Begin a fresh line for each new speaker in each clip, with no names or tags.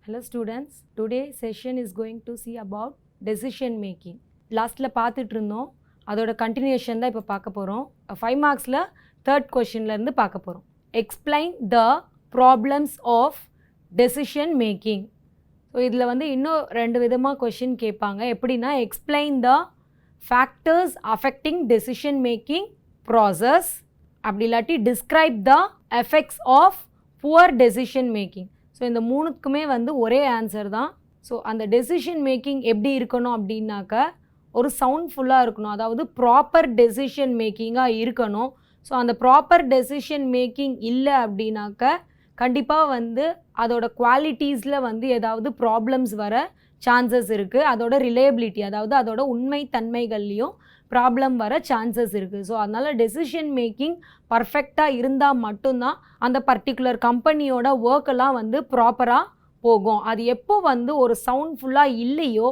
Hello students, today session is going to see about decision making. லாஸ்ட்டில் பார்த்துட்டு இருந்தோம், அதோட கண்டினியூஷன் தான் இப்போ பார்க்க போகிறோம். 5 மார்க்ஸில் தேர்ட் கொஷின்லேருந்து பார்க்க போகிறோம். Explain the problems of decision making. So இதில் வந்து இன்னும் 2 விதமாக கொஷின் கேட்பாங்க. எப்படின்னா explain the factors affecting decision making process, அப்படி இல்லாட்டி describe the effects of poor decision making. So இந்த மூணுக்குமே வந்து ஒரே ஆன்சர் தான். ஸோ அந்த டெசிஷன் மேக்கிங் எப்படி இருக்கணும் அப்படின்னாக்க ஒரு சவுண்ட்ஃபுல்லாக இருக்கணும், அதாவது ப்ராப்பர் டெசிஷன் மேக்கிங்காக இருக்கணும். ஸோ அந்த ப்ராப்பர் டெசிஷன் மேக்கிங் இல்லை அப்படின்னாக்க கண்டிப்பாக வந்து அதோட குவாலிட்டிஸில் வந்து ஏதாவது ப்ராப்ளம்ஸ் வர சான்சஸ் இருக்குது. அதோட ரிலேபிலிட்டி, அதாவது அதோட உண்மை தன்மைகள்லேயும் ப்ராப்ளம் வர சான்சஸ் இருக்குது. ஸோ அதனால் டெசிஷன் மேக்கிங் பர்ஃபெக்டாக இருந்தால் மட்டும்தான் அந்த பர்டிகுலர் கம்பெனியோட ஒர்க்கெல்லாம் வந்து ப்ராப்பராக போகும். அது எப்போ வந்து ஒரு சவுண்ட்ஃபுல்லாக இல்லையோ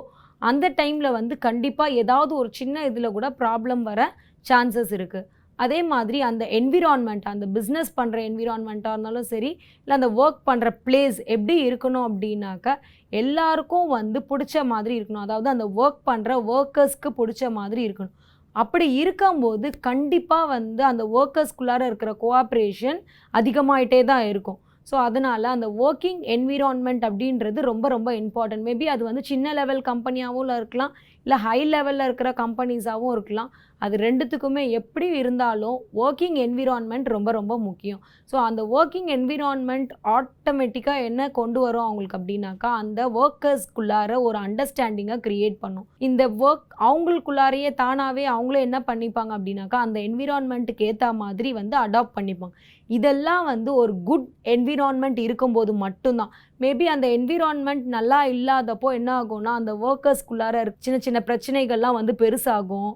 அந்த டைமில் வந்து கண்டிப்பாக ஏதாவது ஒரு சின்ன இதில் கூட ப்ராப்ளம் வர சான்சஸ் இருக்குது. அதே மாதிரி அந்த என்விரான்மெண்ட், அந்த பிஸ்னஸ் பண்ணுற என்விரான்மெண்ட்டாக இருந்தாலும் சரி, இல்லை அந்த ஒர்க் பண்ணுற பிளேஸ் எப்படி இருக்கணும் அப்படின்னாக்க எல்லாருக்கும் வந்து பிடிச்ச மாதிரி இருக்கணும். அதாவது அந்த ஒர்க் பண்ணுற ஒர்க்கர்ஸ்க்கு பிடிச்ச மாதிரி இருக்கணும். அப்படி இருக்கும்போது கண்டிப்பாக வந்து அந்த ஒர்க்கர்ஸ்குள்ளார இருக்கிற கோஆப்ரேஷன் அதிகமாகிட்டே தான் இருக்கும். ஸோ அதனால் அந்த ஒர்க்கிங் என்விரான்மெண்ட் அப்படின்றது ரொம்ப ரொம்ப இம்பார்ட்டன்ட். மேபி அது வந்து சின்ன லெவல் கம்பெனியாகவும் இருக்கலாம், இல்லை ஹை லெவலில் இருக்கிற கம்பெனிஸாகவும் இருக்கலாம். அது ரெண்டுத்துக்குமே எப்படி இருந்தாலும் ஒர்க்கிங் என்விரான்மெண்ட் ரொம்ப ரொம்ப முக்கியம். ஸோ அந்த ஒர்க்கிங் என்விரான்மெண்ட் ஆட்டோமேட்டிக்காக என்ன கொண்டு வரும் அவங்களுக்கு அப்படின்னாக்கா அந்த ஒர்க்கர்ஸ்குள்ளார ஒரு அண்டர்ஸ்டாண்டிங்கை க்ரியேட் பண்ணும். இந்த ஒர்க் அவங்களுக்குள்ளாரையே தானாகவே அவங்களே என்ன பண்ணிப்பாங்க அப்படின்னாக்கா அந்த என்விரான்மெண்ட்டுக்கு ஏற்ற மாதிரி வந்து அடாப்ட் பண்ணிப்பாங்க. இதெல்லாம் வந்து ஒரு குட் என்விரான்மெண்ட் இருக்கும்போது மட்டும்தான். மேபி அந்த என்விரான்மெண்ட் நல்லா இல்லாதப்போ என்ன ஆகும்னா அந்த ஒர்க்கர்ஸ்குள்ளார சின்ன சின்ன பிரச்சனைகள்லாம் வந்து பெருசாகும்.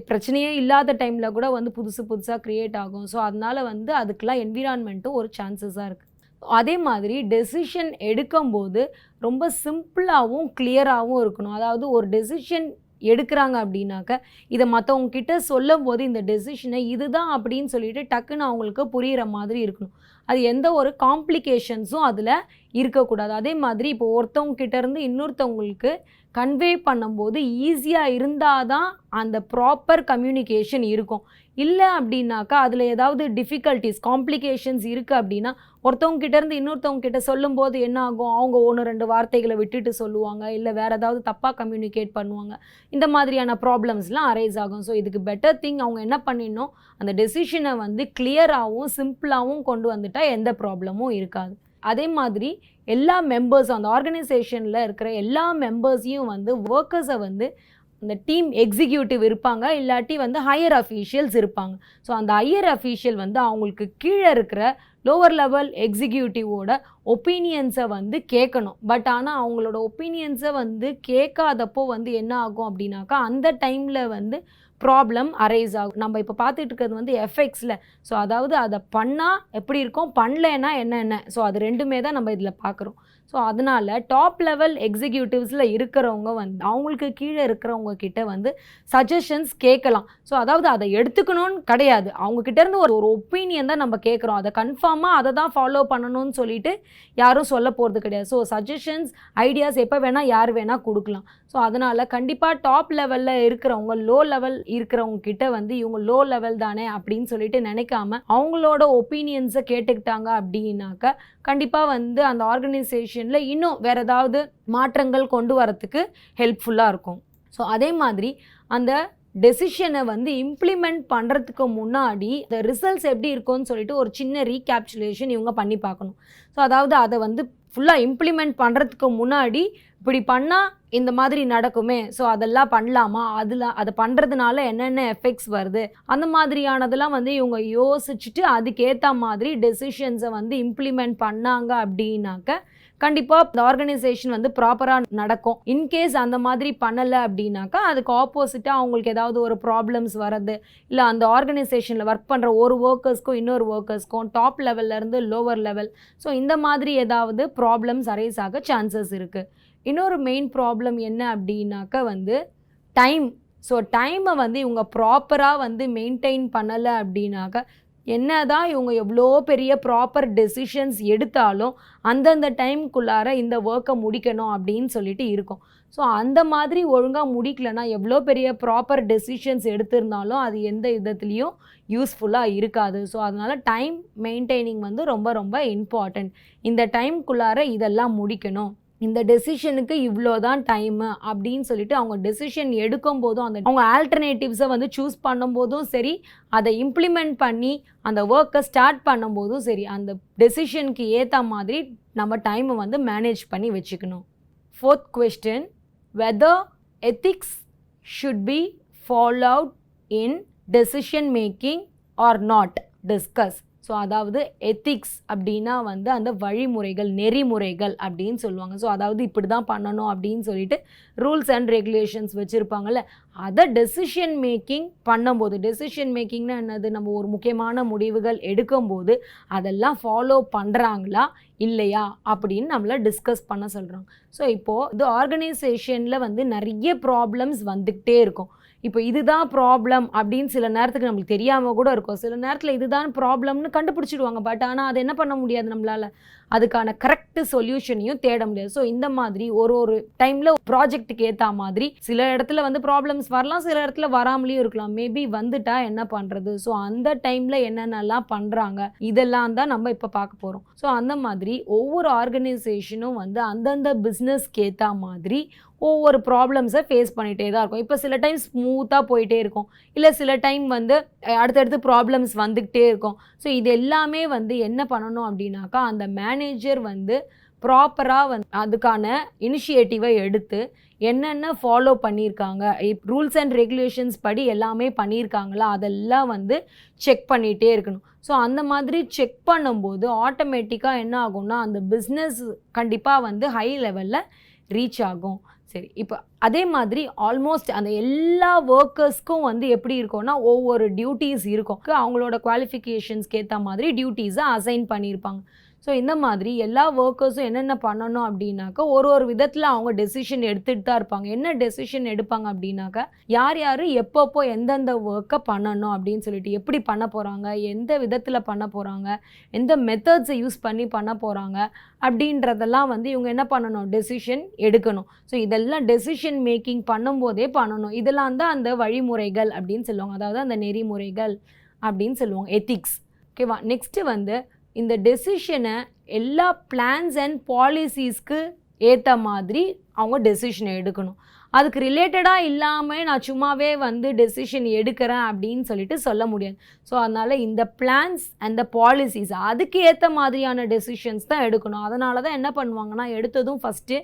பிரச்சனையே இல்லாத டைமில் கூட வந்து புதுசாக க்ரியேட் ஆகும். ஸோ அதனால் வந்து அதுக்கெலாம் என்விரான்மெண்ட்டும் ஒரு சான்சஸாக இருக்குது. அதே மாதிரி டெசிஷன் எடுக்கும்போது ரொம்ப சிம்பிளாகவும் கிளியராகவும் இருக்கணும். அதாவது ஒரு டெசிஷன் எடுக்கிறாங்க அப்படின்னாக்க இதை மற்றவங்க கிட்ட சொல்லும் போது இந்த டெசிஷனை இதுதான் அப்படின்னு சொல்லிட்டு டக்குன்னு அவங்களுக்கு புரிகிற மாதிரி இருக்கணும். அது எந்த ஒரு காம்ப்ளிகேஷன்ஸும் அதில் இருக்கக்கூடாது. அதே மாதிரி இப்போ ஒருத்தவங்க கிட்டேருந்து இன்னொருத்தவங்களுக்கு கன்வே பண்ணும்போது ஈஸியாக இருந்தால் தான் அந்த ப்ராப்பர் கம்யூனிகேஷன் இருக்கும். இல்லை அப்படின்னாக்கா அதில் ஏதாவது டிஃபிகல்ட்டிஸ், காம்ப்ளிகேஷன்ஸ் இருக்குது அப்படின்னா ஒருத்தவங்க கிட்டேருந்து இன்னொருத்தவங்க கிட்ட சொல்லும்போது என்ன ஆகும், அவங்க 1-2 வார்த்தைகளை விட்டுட்டு சொல்லுவாங்க, இல்லை வேறு ஏதாவது தப்பாக கம்யூனிகேட் பண்ணுவாங்க. இந்த மாதிரியான ப்ராப்ளம்ஸ்லாம் அரைஸ் ஆகும். ஸோ இதுக்கு பெட்டர் திங் அவங்க என்ன பண்ணிடணும், அந்த டெசிஷனை வந்து கிளியராகவும் சிம்பிளாகவும் கொண்டு வந்துட்டால் எந்த ப்ராப்ளமும் இருக்காது. அதே மாதிரி எல்லா மெம்பர்ஸும், அந்த ஆர்கனைசேஷனில் இருக்கிற எல்லா மெம்பர்ஸையும் வந்து ஒர்க்கர்ஸை வந்து அந்த டீம் எக்ஸிக்யூட்டிவ் இருப்பாங்க, இல்லாட்டி வந்து ஹையர் அஃபீஷியல்ஸ் இருப்பாங்க. ஸோ அந்த ஹையர் அஃபீஷியல் வந்து அவங்களுக்கு கீழே இருக்கிற லோவர் லெவல் எக்ஸிக்யூட்டிவோட ஒப்பீனியன்ஸை வந்து கேட்கணும். பட் ஆனால் அவங்களோட ஒப்பீனியன்ஸை வந்து கேட்காதப்போ வந்து என்ன ஆகும் அப்படின்னாக்கா அந்த டைமில் வந்து ப்ராப்ளம் அரைஸ் ஆகும். நம்ம இப்போ பார்த்துட்டு இருக்கிறது வந்து எஃபெக்ட்ஸில். ஸோ அதாவது அதை பண்ணால் எப்படி இருக்கும், பண்ணலைன்னா என்ன. ஸோ அது ரெண்டுமே தான் நம்ம இதில் பார்க்குறோம். ஸோ அதனால் டாப் லெவல் எக்ஸிக்யூட்டிவ்ஸில் இருக்கிறவங்க வந்து அவங்களுக்கு கீழே இருக்கிறவங்க கிட்ட வந்து சஜஷன்ஸ் கேட்கலாம். ஸோ அதாவது அதை எடுத்துக்கணும்னு கிடையாது, அவங்கக்கிட்டேருந்து ஒரு ஒப்பீனியன் தான் நம்ம கேட்குறோம். அதை கன்ஃபார்மாக அதை தான் ஃபாலோ பண்ணணும்னு சொல்லிட்டு யாரும் சொல்ல போகிறது கிடையாது. ஸோ சஜஷன்ஸ், ஐடியாஸ் எப்போ வேணால் யார் வேணால் கொடுக்கலாம். ஸோ அதனால் கண்டிப்பாக டாப் லெவலில் இருக்கிறவங்க லோ லெவல் இருக்கிறவங்க கிட்ட வந்து இவங்க லோ லெவல் தானே அப்படின்னு சொல்லிட்டு நினைக்காம அவங்களோட ஒப்பீனியன்ஸை கேட்டுக்கிட்டாங்க அப்படின்னாக்க கண்டிப்பாக வந்து அந்த ஆர்கனைசேஷனில் இன்னும் வேறு ஏதாவது மாற்றங்கள் கொண்டு வரத்துக்கு ஹெல்ப்ஃபுல்லாக இருக்கும். ஸோ அதே மாதிரி அந்த டெசிஷனை வந்து இம்ப்ளிமெண்ட் பண்ணுறதுக்கு முன்னாடி இந்த ரிசல்ட்ஸ் எப்படி இருக்கும்னு சொல்லிட்டு ஒரு சின்ன ரீகேப்சுலேஷன் இவங்க பண்ணி பார்க்கணும். ஸோ அதாவது அதை வந்து ஃபுல்லாக இம்ப்ளிமெண்ட் பண்ணுறதுக்கு முன்னாடி இப்படி பண்ணால் இந்த மாதிரி நடக்குமே, ஸோ அதெல்லாம் பண்ணலாமா, அதை பண்ணுறதுனால என்னென்ன எஃபெக்ட்ஸ் வருது, அந்த மாதிரியானதெல்லாம் வந்து இவங்க யோசிச்சுட்டு அதுக்கேற்ற மாதிரி டெசிஷன்ஸை வந்து இம்ப்ளிமெண்ட் பண்ணாங்க அப்படின்னாக்க கண்டிப்பாக இந்த ஆர்கனைசேஷன் வந்து ப்ராப்பராக நடக்கும். இன்கேஸ் அந்த மாதிரி பண்ணலை அப்படின்னாக்கா அதுக்கு ஆப்போசிட்டாக அவங்களுக்கு ஏதாவது ஒரு ப்ராப்ளம்ஸ் வர்றது, இல்லை அந்த ஆர்கனைசேஷனில் ஒர்க் பண்ணுற ஒரு ஒர்க்கர்ஸ்க்கும் இன்னொரு ஒர்க்கர்ஸ்க்கும் டாப் லெவல்லேருந்து லோவர் லெவல், ஸோ இந்த மாதிரி ஏதாவது ப்ராப்ளம்ஸ் அரைஸ் ஆக சான்சஸ் இருக்குது. இன்னொரு மெயின் ப்ராப்ளம் என்ன அப்படின்னாக்க வந்து டைம். ஸோ டைமை வந்து இவங்க ப்ராப்பராக வந்து மெயின்டைன் பண்ணலை அப்படின்னாக்க என்னதான் இவங்க எவ்வளோ பெரிய ப்ராப்பர் டெசிஷன்ஸ் எடுத்தாலும் அந்தந்த டைமுக்குள்ளார இந்த ஒர்க்கை முடிக்கணும் அப்படின்னு சொல்லிட்டு இருக்கும். ஸோ அந்த மாதிரி ஒழுங்காக முடிக்கலன்னா எவ்வளோ பெரிய ப்ராப்பர் டெசிஷன்ஸ் எடுத்திருந்தாலும் அது எந்த விதத்துலேயும் யூஸ்ஃபுல்லாக இருக்காது. ஸோ அதனால் டைம் மெயின்டைனிங் வந்து ரொம்ப ரொம்ப இம்பார்ட்டண்ட். இந்த டைமுக்குள்ளார இதெல்லாம் முடிக்கணும், இந்த டெசிஷனுக்கு இவ்வளோ தான் டைமு அப்படின்னு சொல்லிட்டு அவங்க டெசிஷன் எடுக்கும் போதும் அவங்க ஆல்டர்னேட்டிவ்ஸை வந்து சூஸ் பண்ணும்போதும் சரி, அதை இம்ப்ளிமெண்ட் பண்ணி அந்த ஒர்க்கை ஸ்டார்ட் பண்ணும்போதும் சரி, அந்த டெசிஷனுக்கு ஏற்ற மாதிரி நம்ம டைமை வந்து மேனேஜ் பண்ணி வச்சுக்கணும். 4th question, whether ethics should be followed in decision making or not, discuss. So அதாவது எத்திக்ஸ் அப்படின்னா வந்து அந்த வழிமுறைகள், நெறிமுறைகள் அப்படின்னு சொல்லுவாங்க. ஸோ அதாவது இப்படி தான் பண்ணணும் அப்படின்னு சொல்லிட்டு ரூல்ஸ் அண்ட் ரெகுலேஷன்ஸ் வச்சுருப்பாங்கள்ல, அதை டெசிஷன் மேக்கிங் பண்ணும்போது, டெசிஷன் மேக்கிங்னா என்னது, நம்ம ஒரு முக்கியமான முடிவுகள் எடுக்கும்போது அதெல்லாம் ஃபாலோ பண்ணுறாங்களா இல்லையா அப்படின்னு நம்மளை டிஸ்கஸ் பண்ண சொல்கிறாங்க. ஸோ இப்போது இது ஆர்கனைசேஷனில் வந்து நிறைய ப்ராப்ளம்ஸ் வந்துக்கிட்டே இருக்கும். இப்போ இதுதான் ப்ராப்ளம் அப்படின்னு சில நேரத்துக்கு நம்மளுக்கு தெரியாமல் கூட இருக்கும். சில நேரத்தில் இதுதான் ப்ராப்ளம்னு கண்டுபிடிச்சிடுவாங்க. பட் ஆனால் அது என்ன பண்ண முடியாது, நம்மளால் அதுக்கான கரெக்ட் சொல்யூஷனையும் தேட முடியாது. ஸோ இந்த மாதிரி ஒரு டைமில் ப்ராஜெக்ட்டுக்கு ஏற்ற மாதிரி சில இடத்துல வந்து ப்ராப்ளம்ஸ் வரலாம், சில இடத்துல வராமலேயும் இருக்கலாம். மேபி வந்துட்டா என்ன பண்ணுறது, ஸோ அந்த டைமில் என்னென்னலாம் பண்ணுறாங்க, இதெல்லாம் தான் நம்ம இப்போ பார்க்க போகிறோம். ஸோ அந்த மாதிரி ஒவ்வொரு ஆர்கனைசேஷனும் வந்து அந்தந்த பிஸ்னஸ்க்கு ஏற்ற மாதிரி ஒவ்வொரு ப்ராப்ளம்ஸை ஃபேஸ் பண்ணிகிட்டே தான் இருக்கும். இப்போ சில டைம் ஸ்மூத்தாக போயிட்டே இருக்கும், இல்லை சில டைம் வந்து அடுத்தடுத்து ப்ராப்ளம்ஸ் வந்துக்கிட்டே இருக்கும். ஸோ இது எல்லாமே வந்து என்ன பண்ணணும் அப்படின்னாக்கா, அந்த மேனேஜர் வந்து ப்ராப்பராக வந்து அதுக்கான இனிஷியேட்டிவை எடுத்து என்னென்ன ஃபாலோ பண்ணியிருக்காங்க, ரூல்ஸ் அண்ட் ரெகுலேஷன்ஸ் படி எல்லாமே பண்ணியிருக்காங்களா, அதெல்லாம் வந்து செக் பண்ணிகிட்டே இருக்கணும். ஸோ அந்த மாதிரி செக் பண்ணும்போது ஆட்டோமேட்டிக்காக என்ன ஆகும்னா, அந்த பிஸ்னஸ் கண்டிப்பாக வந்து ஹை லெவலில் ரீச் ஆகும். சரி, இப்போ அதே மாதிரி ஆல்மோஸ்ட் அந்த எல்லா ஒர்க்கர்ஸ்க்கும் வந்து எப்படி இருக்கும்னா, ஒவ்வொரு டியூட்டிஸ் இருக்கும். அவங்களோட குவாலிஃபிகேஷன்ஸ்க்கு ஏற்ற மாதிரி டியூட்டிஸை அசைன் பண்ணியிருப்பாங்க. ஸோ இந்த மாதிரி எல்லா ஒர்க்கர்ஸும் என்னென்ன பண்ணணும் அப்படின்னாக்கா, ஒரு விதத்தில் அவங்க டெசிஷன் எடுத்துகிட்டு தான் இருப்பாங்க. என்ன டெசிஷன் எடுப்பாங்க அப்படின்னாக்கா, யார் யார் எப்பப்போ எந்தெந்த ஒர்க்கை பண்ணணும் அப்படின்னு சொல்லிட்டு, எப்படி பண்ண போகிறாங்க, எந்த விதத்தில் பண்ண போகிறாங்க, எந்த மெத்தட்ஸை யூஸ் பண்ணி பண்ண போகிறாங்க அப்படின்றதெல்லாம் வந்து இவங்க என்ன பண்ணணும், டெசிஷன் எடுக்கணும். ஸோ இதெல்லாம் டெசிஷன் மேக்கிங் பண்ணும்போதே பண்ணணும். இதெல்லாம் தான் அந்த வழிமுறைகள் அப்படின்னு சொல்லுவாங்க, அதாவது அந்த நெறிமுறைகள் அப்படின்னு சொல்லுவாங்க, எத்திக்ஸ். ஓகேவா. நெக்ஸ்ட்டு வந்து இந்த டெசிஷனை எல்லா பிளான்ஸ் அண்ட் பாலிசிஸ்க்கு ஏற்ற மாதிரி அவங்க டெசிஷனை எடுக்கணும். அதுக்கு ரிலேட்டடாக இல்லாமல் நான் சும்மாவே வந்து டெசிஷன் எடுக்கிறேன் அப்படின்னு சொல்லிட்டு சொல்ல முடியாது. ஸோ அதனால் இந்த பிளான்ஸ் அண்ட் பாலிசிஸ் அதுக்கு ஏற்ற மாதிரியான டெசிஷன்ஸ் தான் எடுக்கணும். அதனால தான் என்ன பண்ணுவாங்கன்னா, எடுத்ததும் ஃபஸ்ட்டு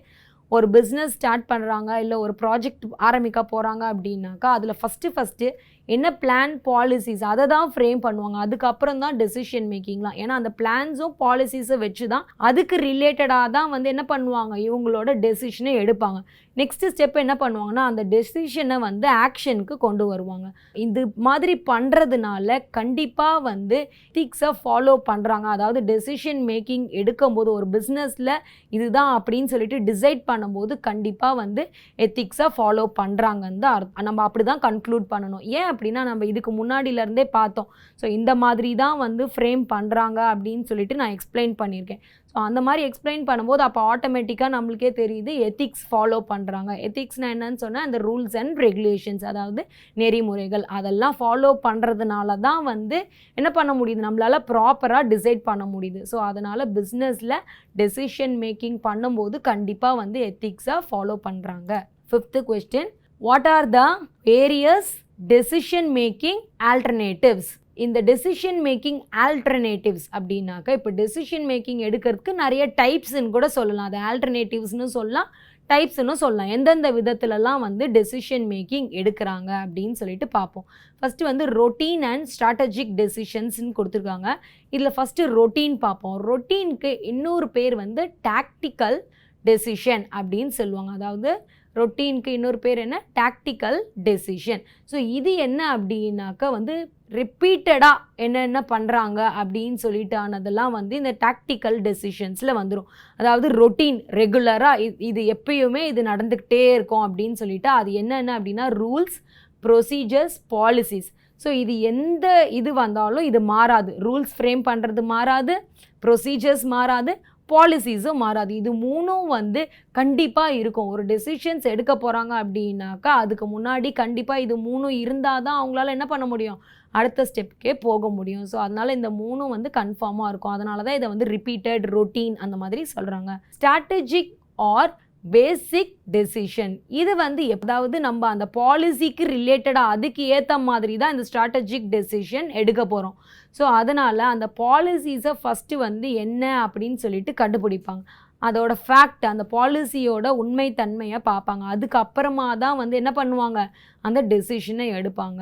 ஒரு பிஸ்னஸ் ஸ்டார்ட் பண்ணுறாங்க, இல்லை ஒரு ப்ராஜெக்ட் ஆரம்பிக்க போகிறாங்க அப்படின்னாக்கா, அதில் ஃபஸ்ட்டு என்ன பிளான் பாலிசிஸ் அதை தான் ஃப்ரேம் பண்ணுவாங்க. அதுக்கப்புறம் தான் டெசிஷன் மேக்கிங்லாம். ஏன்னா அந்த பிளான்ஸும் பாலிசிஸை வச்சு தான் அதுக்கு ரிலேட்டடாக தான் வந்து என்ன பண்ணுவாங்க, இவங்களோட டெசிஷனை எடுப்பாங்க. நெக்ஸ்ட் ஸ்டெப் என்ன பண்ணுவாங்கன்னா, அந்த டெசிஷனை வந்து ஆக்ஷனுக்கு கொண்டு வருவாங்க. இது மாதிரி பண்ணுறதுனால கண்டிப்பாக வந்து எத்திக்ஸை ஃபாலோ பண்ணுறாங்க. அதாவது டெசிஷன் மேக்கிங் எடுக்கும்போது ஒரு பிஸ்னஸில் இதுதான் அப்படின்னு சொல்லிட்டு டிசைட் பண்ணும்போது கண்டிப்பாக வந்து எத்திக்ஸை ஃபாலோ பண்ணுறாங்கன்னு தான் அர்த்தம். நம்ம அப்படி தான் கன்க்ளூட் பண்ணணும். ஏன் அப்படின்னா, நம்ம இதுக்கு முன்னாடியிலேருந்தே பார்த்தோம். ஸோ இந்த மாதிரி தான் வந்து ஃப்ரேம் பண்ணுறாங்க அப்படின்னு சொல்லிட்டு நான் எக்ஸ்பிளைன் பண்ணியிருக்கேன். ஸோ அந்த மாதிரி எக்ஸ்பிளைன் பண்ணும்போது அப்போ ஆட்டோமேட்டிக்காக நம்மளுக்கே தெரியுது எத்திக்ஸ் ஃபாலோ பண்ணுறாங்க. எத்திக்ஸ்னால் என்னன்னு சொன்னால், அந்த ரூல்ஸ் அண்ட் ரெகுலேஷன்ஸ், அதாவது நெறிமுறைகள், அதெல்லாம் ஃபாலோ பண்ணுறதுனால தான் வந்து என்ன பண்ண முடியுது, நம்மளால் ப்ராப்பராக டிசைட் பண்ண முடியுது. ஸோ அதனால் பிஸ்னஸில் டெசிஷன் மேக்கிங் பண்ணும்போது கண்டிப்பாக வந்து எத்திக்ஸை ஃபாலோ பண்ணுறாங்க. 5th question, what are the various decision making alternatives? இந்த டெசிஷன் மேக்கிங் ஆல்டர்னேட்டிவ்ஸ் அப்படின்னாக்கா, இப்போ டெசிஷன் மேக்கிங் எடுக்கிறதுக்கு நிறைய டைப்ஸ்ன்னு கூட சொல்லலாம். அது ஆல்டர்னேட்டிவ்ஸ்னு சொல்லலாம், டைப்ஸ்னு சொல்லலாம். எந்தெந்த விதத்துலலாம் வந்து டெசிஷன் மேக்கிங் எடுக்கிறாங்க அப்படின்னு சொல்லிட்டு பார்ப்போம். ஃபஸ்ட்டு வந்து ரொட்டீன் அண்ட் ஸ்ட்ராட்டஜிக் டெசிஷன்ஸ்ன்னு கொடுத்துருக்காங்க. இதில் ஃபஸ்ட்டு ரொட்டீன் பார்ப்போம். ரொட்டீனுக்கு இன்னொரு பேர் வந்து டாக்டிக்கல் டெசிஷன் அப்படின்னு சொல்லுவாங்க. அதாவது ரொட்டீனுக்கு இன்னொரு பேர் என்ன, டாக்டிக்கல் டெசிஷன். ஸோ இது என்ன அப்படின்னாக்கா வந்து ரிப்பீட்டடாக என்னென்ன பண்ணுறாங்க அப்படின்னு சொல்லிட்டு ஆனதெல்லாம் வந்து இந்த டாக்டிக்கல் டெசிஷன்ஸில் வந்துடும். அதாவது ரொட்டீன் ரெகுலராக இது எப்பயுமே இது நடந்துக்கிட்டே இருக்கும் அப்படின்னு சொல்லிட்டு அது என்னென்ன அப்படின்னா ரூல்ஸ், ப்ரொசீஜர்ஸ், பாலிசிஸ். ஸோ இது எந்த இது வந்தாலும் இது மாறாது. ரூல்ஸ் ஃப்ரேம் பண்ணுறது மாறாது, ப்ரொசீஜர்ஸ் மாறாது, பாலிசிஸும் மாறாது. இது 3ம் வந்து கண்டிப்பாக இருக்கும். ஒரு டெசிஷன்ஸ் எடுக்க போகிறாங்க அப்படின்னாக்கா அதுக்கு முன்னாடி கண்டிப்பாக இது 3ம் இருந்தால் தான் அவங்களால என்ன பண்ண முடியும், அடுத்த ஸ்டெப்புக்கே போக முடியும். ஸோ அதனால் இந்த 3ம் வந்து கன்ஃபார்மாக இருக்கும். அதனால தான் இதை வந்து ரிப்பீட்டட், ரொட்டீன் அந்த மாதிரி சொல்கிறாங்க. ஸ்ட்ராட்டஜிக் ஆர் பேசிக் டெசிஷன், இது வந்து எப்பதாவது நம்ம அந்த பாலிசிக்கு ரிலேட்டடாக அதுக்கு ஏற்ற மாதிரி தான் இந்த ஸ்ட்ராட்டஜிக் டெசிஷன் எடுக்க போகிறோம். ஸோ அதனால் அந்த பாலிசிஸை ஃபஸ்ட்டு வந்து என்ன அப்படின்னு சொல்லிட்டு கண்டுபிடிப்பாங்க. அதோட ஃபேக்ட், அந்த பாலிசியோட உண்மைத்தன்மையை பார்ப்பாங்க. அதுக்கப்புறமா தான் வந்து என்ன பண்ணுவாங்க, அந்த டெசிஷனை எடுப்பாங்க.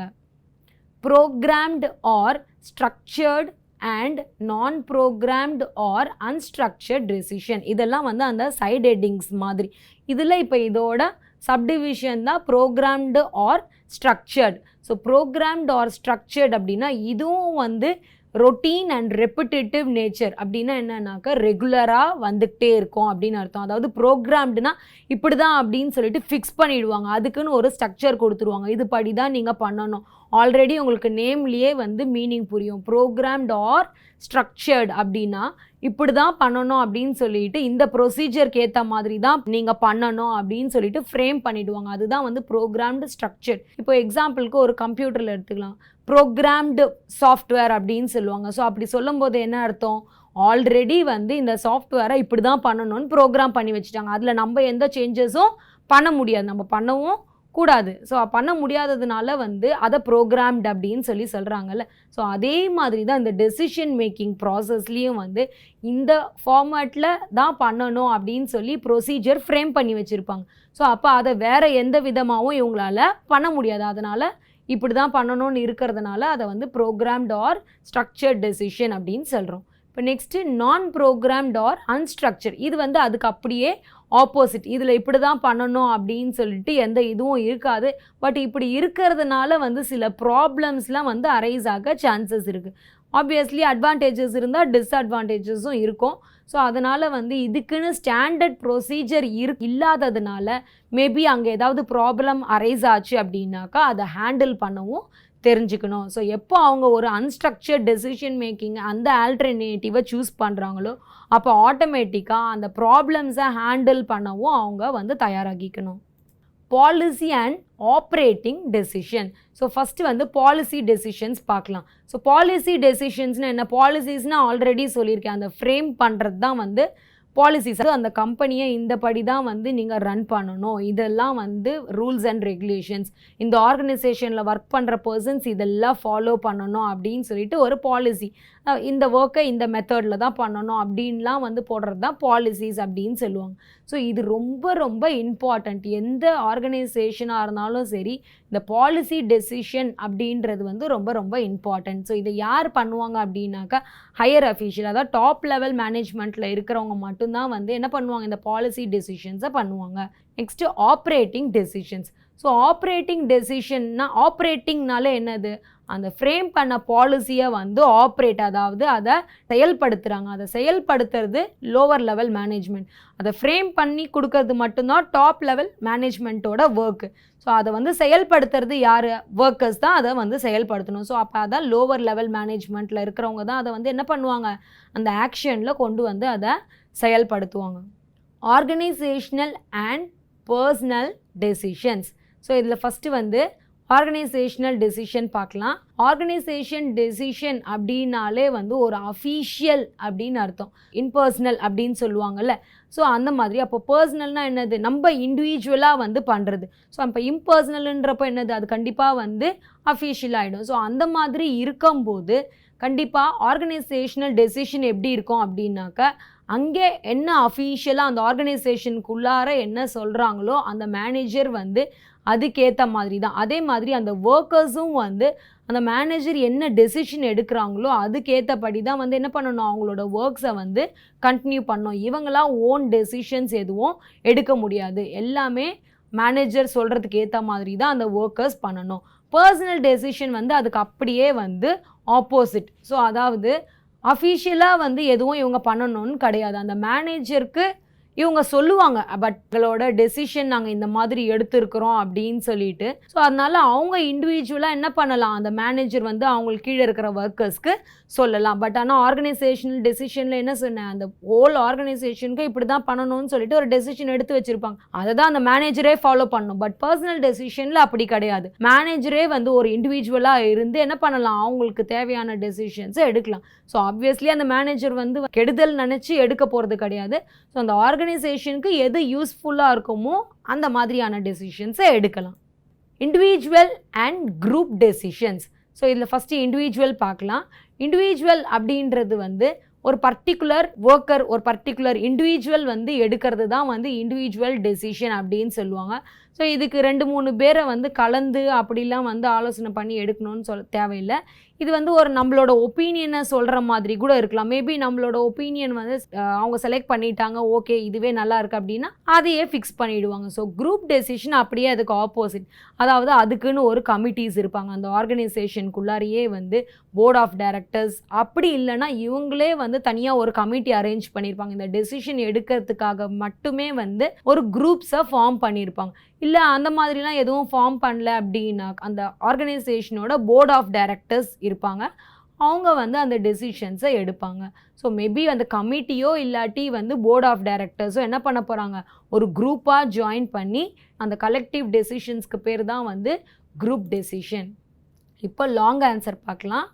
ப்ரோக்ராம்டு ஆர் ஸ்ட்ரக்சர்டு அண்ட் நான் ப்ரோக்ராம்டு ஆர் அன்ஸ்ட்ரக்சர்ட் டெசிஷன், இதெல்லாம் வந்து அந்த சைட் ஹெட்டிங்ஸ் மாதிரி. இதில் இப்போ இதோட சப்டிவிஷன் தான் programmed or structured. So programmed or structured அப்படின்னா இதுவும் வந்து ரொட்டீன் அண்ட் ரெப்பிட்டேட்டிவ் நேச்சர். அப்படின்னா என்னன்னாக்கா ரெகுலராக வந்துக்கிட்டே இருக்கும் அப்படின்னு அர்த்தம். அதாவது ப்ரோக்ராம்டுனா இப்படி தான் அப்படின்னு சொல்லிட்டு ஃபிக்ஸ் பண்ணிவிடுவாங்க. அதுக்குன்னு ஒரு ஸ்ட்ரக்சர் கொடுத்துருவாங்க, இது படி தான் நீங்கள் பண்ணணும். ஆல்ரெடி உங்களுக்கு நேம்லேயே வந்து மீனிங் புரியும். ப்ரோக்ராம்டு ஆர் ஸ்ட்ரக்சர்டு அப்படின்னா இப்படி தான் பண்ணணும் அப்படின்னு சொல்லிட்டு இந்த ப்ரொசீஜருக்கு ஏற்ற மாதிரி தான் நீங்கள் பண்ணணும் அப்படின்னு சொல்லிட்டு ஃப்ரேம் பண்ணிவிடுவாங்க. அதுதான் வந்து ப்ரோக்ராம்டு ஸ்ட்ரக்சர்ட். இப்போ எக்ஸாம்பிளுக்கு ஒரு கம்ப்யூட்டரில் எடுத்துக்கலாம், ப்ரோக்ராம்டு சாஃப்ட்வேர் அப்படின்னு சொல்லுவாங்க. ஸோ அப்படி சொல்லும்போது என்ன அர்த்தம், ஆல்ரெடி வந்து இந்த சாஃப்ட்வேரை இப்படி தான் பண்ணணும்னு ப்ரோக்ராம் பண்ணி வச்சுட்டாங்க. அதில் நம்ம எந்த சேஞ்சஸும் பண்ண முடியாது, நம்ம பண்ணவும் கூடாது. ஸோ பண்ண முடியாததுனால வந்து அதை ப்ரோக்ராம்டு அப்படின்னு சொல்கிறாங்கல்ல. ஸோ அதே மாதிரி தான் இந்த டெசிஷன் மேக்கிங் ப்ராசஸ்லேயும் வந்து இந்த ஃபார்மேட்டில் தான் பண்ணணும் அப்படின்னு சொல்லி ப்ரொசீஜர் ஃப்ரேம் பண்ணி வச்சுருப்பாங்க. ஸோ அப்போ அதை வேறு எந்த விதமாகவும் இவங்களால பண்ண முடியாது. அதனால் இப்படி தான் பண்ணணும்னு இருக்கிறதுனால அதை வந்து ப்ரோக்ராம்டு ஆர் ஸ்ட்ரக்சர்ட் டெசிஷன் அப்படின்னு சொல்கிறோம். இப்போ நெக்ஸ்ட்டு நான் ப்ரோக்ராம்டு ஆர் அன்ஸ்ட்ரக்சர், இது வந்து அதுக்கு அப்படியே ஆப்போசிட். இதில் இப்படி தான் பண்ணணும் அப்படின்னு சொல்லிட்டு எந்த இதுவும் இருக்காது. பட் இப்படி இருக்கிறதுனால வந்து சில ப்ராப்ளம்ஸ்லாம் வந்து அரைஸ் ஆக சான்சஸ் இருக்குது. ஆப்வியஸ்லி அட்வான்டேஜஸ் இருந்தால் டிஸ்அட்வான்டேஜஸும் இருக்கும். ஸோ அதனால் வந்து இதுக்குன்னு ஸ்டாண்டர்ட் ப்ரொசீஜர் இல்லாததுனால மேபி அங்கே ஏதாவது ப்ராப்ளம் அரைஸ் ஆச்சு அப்படின்னாக்கா அதை ஹேண்டில் பண்ணவும் தெரிஞ்சுக்கணும். ஸோ எப்போ அவங்க ஒரு அன்ஸ்ட்ரக்சர்ட் டெசிஷன் மேக்கிங் அந்த ஆல்டர்னேட்டிவை சூஸ் பண்ணுறாங்களோ அப்போ ஆட்டோமேட்டிக்காக அந்த ப்ராப்ளம்ஸை ஹேண்டில் பண்ணவும் அவங்க வந்து தயாராகிக்கணும். Policy and operating decision. So first வந்து பாலிசி டெசிஷன்ஸ் பார்க்கலாம். ஸோ பாலிசி டெசிஷன்ஸ்னால் என்ன, பாலிசிஸ்னால் ஆல்ரெடி சொல்லியிருக்கேன், அந்த ஃப்ரேம் பண்ணுறது தான் வந்து பாலிசிஸ். அந்த கம்பெனியை இந்த படி தான் வந்து நீங்கள் ரன் பண்ணணும், இதெல்லாம் வந்து ரூல்ஸ் அண்ட் ரெகுலேஷன்ஸ், இந்த ஆர்கனைசேஷனில் ஒர்க் பண்ணுற பர்சன்ஸ் இதெல்லாம் ஃபாலோ பண்ணணும் அப்படின்னு சொல்லிட்டு ஒரு பாலிசி, இந்த ஒர்க்கை இந்த மெத்தடில் தான் பண்ணணும் அப்படின்லாம் வந்து போடுறது தான் பாலிசிஸ் அப்படின்னு சொல்லுவாங்க. ஸோ இது ரொம்ப ரொம்ப இம்பார்ட்டண்ட். எந்த ஆர்கனைசேஷனாக இருந்தாலும் சரி இந்த பாலிசி டெசிஷன் அப்படின்றது வந்து ரொம்ப ரொம்ப இம்பார்ட்டண்ட். ஸோ இதை யார் பண்ணுவாங்க அப்படின்னாக்கா ஹையர் அஃபீஷியல், அதாவது டாப் லெவல் மேனேஜ்மெண்ட்டில் இருக்கிறவங்க மட்டும்தான் வந்து என்ன பண்ணுவாங்க, இந்த பாலிசி டெசிஷன்ஸை பண்ணுவாங்க. Next operating decisions. So operating டெசிஷன்னா, ஆப்ரேட்டிங்னால என்னது, அந்த ஃப்ரேம் பண்ண பாலிசியை வந்து ஆப்ரேட், அதாவது அதை செயல்படுத்துகிறாங்க. அதை செயல்படுத்துறது லோவர் லெவல் மேனேஜ்மெண்ட். அதை ஃப்ரேம் பண்ணி கொடுக்கறது மட்டும்தான் டாப் லெவல் மேனேஜ்மெண்ட்டோட ஒர்க்கு. ஸோ அதை வந்து செயல்படுத்துறது யார், ஒர்க்கர்ஸ் தான் அதை வந்து செயல்படுத்தணும். ஸோ அப்போ அதான் லோவர் லெவல் மேனேஜ்மெண்ட்டில் இருக்கிறவங்க தான் அதை வந்து என்ன பண்ணுவாங்க, அந்த ஆக்ஷனில் கொண்டு வந்து அதை செயல்படுத்துவாங்க. ஆர்கனைசேஷ்னல் அண்ட் பர்சனல் டெசிஷன்ஸ். ஸோ இதில் ஃபஸ்ட்டு வந்து ஆர்கனைசேஷனல் டெசிஷன் பார்க்கலாம். ஆர்கனைசேஷன் டெசிஷன் அப்படின்னாலே வந்து ஒரு அஃபீஷியல் அப்படின்னு அர்த்தம். இன்பர்சனல் அப்படின்னு சொல்லுவாங்கள்ல. ஸோ அந்த மாதிரி அப்போ பர்சனல்னால் என்னது, நம்ம இண்டிவிஜுவலாக வந்து பண்ணுறது. ஸோ அப்போ இம்பர்சனல்ன்றப்போ என்னது, அது கண்டிப்பாக வந்து அஃபீஷியல் ஆகிடும். ஸோ அந்த மாதிரி இருக்கும்போது கண்டிப்பாக ஆர்கனைசேஷனல் டெசிஷன் எப்படி இருக்கும் அப்படின்னாக்கா, அங்கே என்ன அஃபீஷியலாக அந்த ஆர்கனைசேஷனுக்குள்ளார என்ன சொல்கிறாங்களோ அந்த மேனேஜர் வந்து அதுக்கேற்ற மாதிரி தான். அதே மாதிரி அந்த ஒர்க்கர்ஸும் வந்து அந்த மேனேஜர் என்ன டெசிஷன் எடுக்கிறாங்களோ அதுக்கேற்றபடி தான் வந்து என்ன பண்ணணும், அவங்களோட ஒர்க்ஸை வந்து கண்டினியூ பண்ணணும். இவங்களாம் ஓன் டெசிஷன்ஸ் எதுவும் எடுக்க முடியாது. எல்லாமே மேனேஜர் சொல்கிறதுக்கு ஏற்ற மாதிரி தான் அந்த ஒர்க்கர்ஸ் பண்ணணும். பர்சனல் டெசிஷன் வந்து அதுக்கு அப்படியே வந்து ஆப்போசிட். ஸோ அதாவது அஃபீஷியலாக வந்து எதுவும் இவங்க பண்ணணும்னு கிடையாது. அந்த மேனேஜருக்கு இவங்க சொல்லுவாங்க பட் எங்களோட டெசிஷன் நாங்கள் இந்த மாதிரி எடுத்திருக்கிறோம் அப்படின்னு சொல்லிட்டு. ஸோ அதனால அவங்க இண்டிவிஜுவலாக என்ன பண்ணலாம், அந்த மேனேஜர் வந்து அவங்களுக்கு கீழே இருக்கிற ஒர்க்கர்ஸ்க்கு சொல்லலாம். பட் ஆனால் ஆர்கனைசேஷனல் டெசிஷனில் என்ன சொன்னேன், அந்த ஹோல் ஆர்கனைசேஷனுக்கு இப்படி தான் பண்ணணும்னு சொல்லிட்டு ஒரு டெசிஷன் எடுத்து வச்சிருப்பாங்க, அதை தான் அந்த மேனேஜரே ஃபாலோ பண்ணணும். பட் பர்சனல் டெசிஷனில் அப்படி கிடையாது. மேனேஜரே வந்து ஒரு இண்டிவிஜுவலாக இருந்து என்ன பண்ணலாம், அவங்களுக்கு தேவையான டெசிஷன்ஸை எடுக்கலாம். ஸோ ஆப்வியஸ்லி அந்த மேனேஜர் வந்து கெடுதல் நினச்சி எடுக்க போகிறது கிடையாது. ஸோ அந்த ஆர்கனைசேஷனுக்கு எது யூஸ்ஃபுல்லாக இருக்குமோ அந்த மாதிரியான டெசிஷன்ஸை எடுக்கலாம். Individual and group decisions. So இதில் ஃபஸ்ட்டு இண்டிவிஜுவல் பார்க்கலாம். இண்டிவிஜுவல் அப்படின்றது வந்து ஒரு பர்டிகுலர் ஒர்க்கர், ஒரு பர்டிகுலர் இண்டிவிஜுவல் வந்து எடுக்கிறது தான் வந்து இண்டிவிஜுவல் டெசிஷன் அப்படின்னு சொல்லுவாங்க. ஸோ இதுக்கு 2-3 பேரை வந்து கலந்து அப்படிலாம் வந்து ஆலோசனை பண்ணி எடுக்கணும்னு தேவையில்லை. இது வந்து ஒரு நம்மளோட ஒப்பீனியனை சொல்கிற மாதிரி கூட இருக்கலாம். மேபி நம்மளோட ஒப்பீனியன் வந்து அவங்க செலக்ட் பண்ணிட்டாங்க, ஓகே இதுவே நல்லா இருக்குது அப்படின்னா அதையே ஃபிக்ஸ் பண்ணிவிடுவாங்க. ஸோ குரூப் டெசிஷன் அப்படியே அதுக்கு ஆப்போசிட். அதாவது அதுக்குன்னு ஒரு கமிட்டிஸ் இருப்பாங்க அந்த ஆர்கனைசேஷனுக்குள்ளாரையே வந்து போர்ட் ஆஃப் டைரக்டர்ஸ், அப்படி இல்லைன்னா இவங்களே வந்து தனியாக ஒரு கமிட்டி அரேஞ்ச் பண்ணியிருப்பாங்க. இந்த டெசிஷன் எடுக்கிறதுக்காக மட்டுமே வந்து ஒரு குரூப்ஸை ஃபார்ம் பண்ணியிருப்பாங்க. இல்லை அந்த மாதிரிலாம் எதுவும் ஃபார்ம் பண்ணல அப்படின்னா அந்த ஆர்கனைசேஷனோட போர்ட் ஆஃப் டைரக்டர்ஸ் இருப்பாங்க, அவங்க வந்து அந்த டெசிஷன்ஸை எடுப்பாங்க. ஸோ மேபி அந்த கமிட்டியோ இல்லாட்டி வந்து போர்ட் ஆஃப் டைரக்டர்ஸோ என்ன பண்ண போகிறாங்க, ஒரு குரூப்பாக ஜாயின் பண்ணி அந்த கலெக்டிவ் டெசிஷன்ஸ்க்கு பேர் தான் வந்து குரூப் டெசிஷன். இப்போ லாங் ஆன்சர் பார்க்கலாம்.